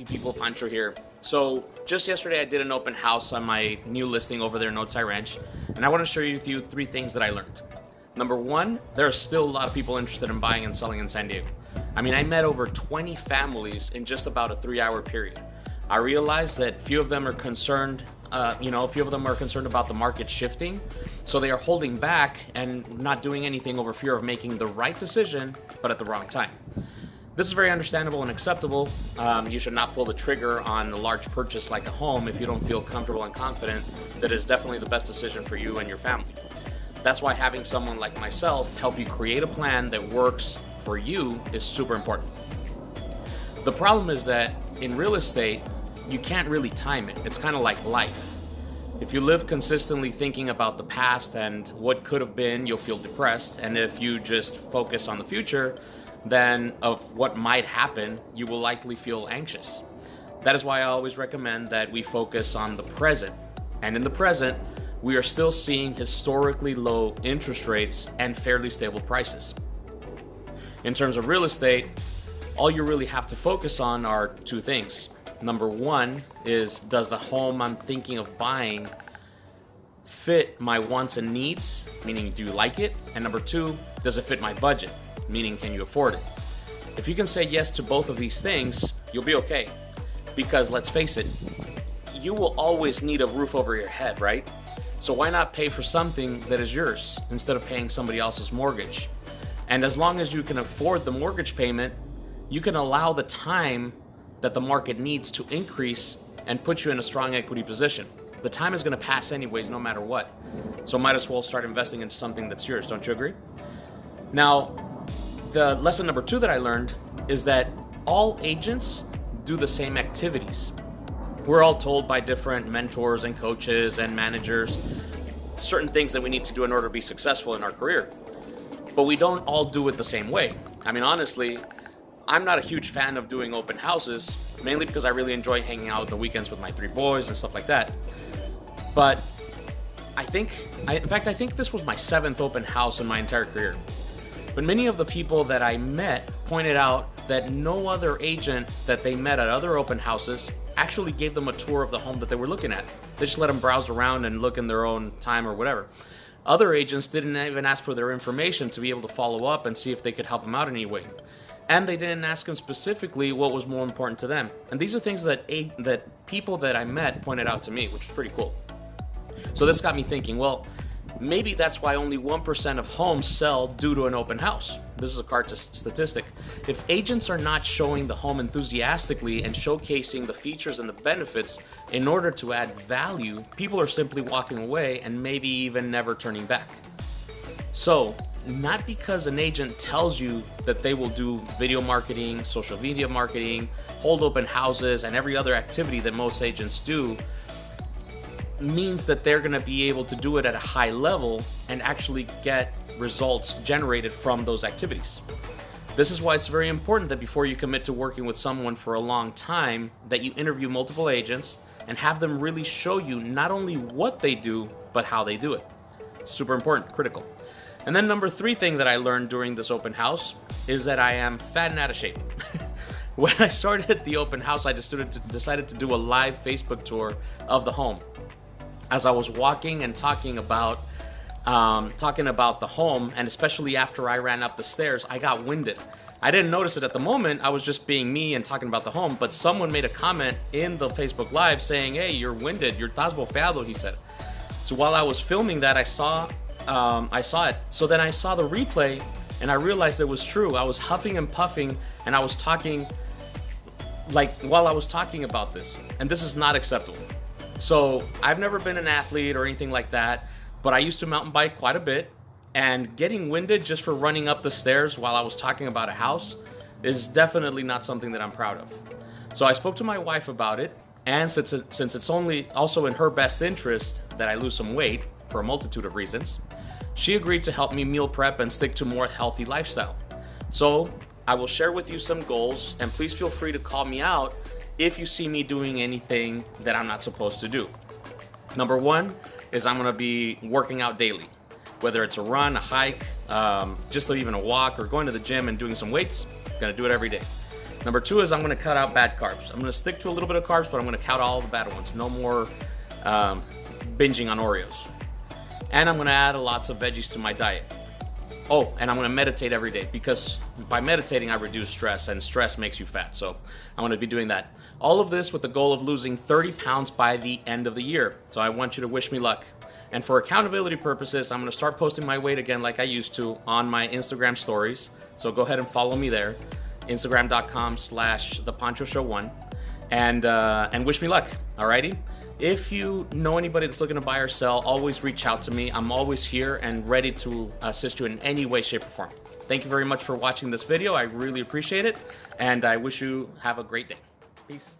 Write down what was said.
people, Pancho here. So just yesterday I did an open house on my new listing over there in Otay Ranch, and I want to share with you three things that I learned. Number one, there are still a lot of people interested in buying and selling in San Diego. I mean, I met over 20 families in just about a 3-hour period. I realized that few of them are concerned, few of them are concerned about the market shifting, so they are holding back and not doing anything over fear of making the right decision, but at the wrong time. This is very understandable and acceptable. You should not pull the trigger on a large purchase like a home if you don't feel comfortable and confident that it's definitely the best decision for you and your family. That's why having someone like myself help you create a plan that works for you is super important. The problem is that in real estate, you can't really time it. It's kind of like life. If you live consistently thinking about the past and what could have been, you'll feel depressed. And if you just focus on the future, then of what might happen, you will likely feel anxious. That is why I always recommend that we focus on the present. And in the present, we are still seeing historically low interest rates and fairly stable prices. In terms of real estate, all you really have to focus on are two things. Number one is, does the home I'm thinking of buying fit my wants and needs? Meaning, do you like it? And number two, does it fit my budget? Meaning, can you afford it? If you can say yes to both of these things, you'll be okay. Because let's face it, you will always need a roof over your head, right? So why not pay for something that is yours instead of paying somebody else's mortgage? And as long as you can afford the mortgage payment, you can allow the time that the market needs to increase and put you in a strong equity position. The time is going to pass anyways, no matter what. So might as well start investing into something that's yours. Don't you agree? Now, the lesson number two that I learned is that all agents do the same activities. We're all told by different mentors and coaches and managers certain things that we need to do in order to be successful in our career. But we don't all do it the same way. I mean, honestly, I'm not a huge fan of doing open houses, mainly because I really enjoy hanging out on the weekends with my 3 boys and stuff like that. But I think this was my 7th open house in my entire career. But many of the people that I met pointed out that no other agent that they met at other open houses actually gave them a tour of the home that they were looking at. They just let them browse around and look in their own time or whatever. Other agents didn't even ask for their information to be able to follow up and see if they could help them out in any way. And they didn't ask them specifically what was more important to them. And these are things that people that I met pointed out to me, which was pretty cool. So this got me thinking, well, maybe that's why only 1% of homes sell due to an open house. This is a CART statistic. If agents are not showing the home enthusiastically and showcasing the features and the benefits in order to add value, people are simply walking away and maybe even never turning back. So, not because an agent tells you that they will do video marketing, social media marketing, hold open houses, and every other activity that most agents do, means that they're going to be able to do it at a high level and actually get results generated from those activities. This is why it's very important that before you commit to working with someone for a long time, that you interview multiple agents and have them really show you not only what they do, but how they do it. It's super important, critical. And then number 3 thing that I learned during this open house is that I am fat and out of shape. When I started the open house, I decided to do a live Facebook tour of the home. As I was walking and talking about the home, and especially after I ran up the stairs, I got winded. I didn't notice it at the moment. I was just being me and talking about the home, but someone made a comment in the Facebook Live saying, "Hey, you're winded. You're estás bofeado," he said. So while I was filming that, I saw it. So then I saw the replay, and I realized it was true. I was huffing and puffing, and I was talking while I was talking about this, and this is not acceptable. So I've never been an athlete or anything like that, but I used to mountain bike quite a bit, and getting winded just for running up the stairs while I was talking about a house is definitely not something that I'm proud of. So I spoke to my wife about it, and since it's only also in her best interest that I lose some weight for a multitude of reasons, she agreed to help me meal prep and stick to a more healthy lifestyle. So I will share with you some goals, and please feel free to call me out if you see me doing anything that I'm not supposed to do. Number 1 is I'm going to be working out daily. Whether it's a run, a hike, just even a walk, or going to the gym and doing some weights, I'm going to do it every day. Number 2 is I'm going to cut out bad carbs. I'm going to stick to a little bit of carbs, but I'm going to cut all the bad ones. No more binging on Oreos. And I'm going to add lots of veggies to my diet. Oh, and I'm going to meditate every day, because by meditating I reduce stress, and stress makes you fat. So I'm going to be doing that. All of this with the goal of losing 30 pounds by the end of the year. So I want you to wish me luck. And for accountability purposes, I'm going to start posting my weight again like I used to on my Instagram stories. So go ahead and follow me there. Instagram.com/thepanchoshow1 and wish me luck. Alrighty? If you know anybody that's looking to buy or sell, always reach out to me. I'm always here and ready to assist you in any way, shape, or form. Thank you very much for watching this video. I really appreciate it, and I wish you have a great day. Peace.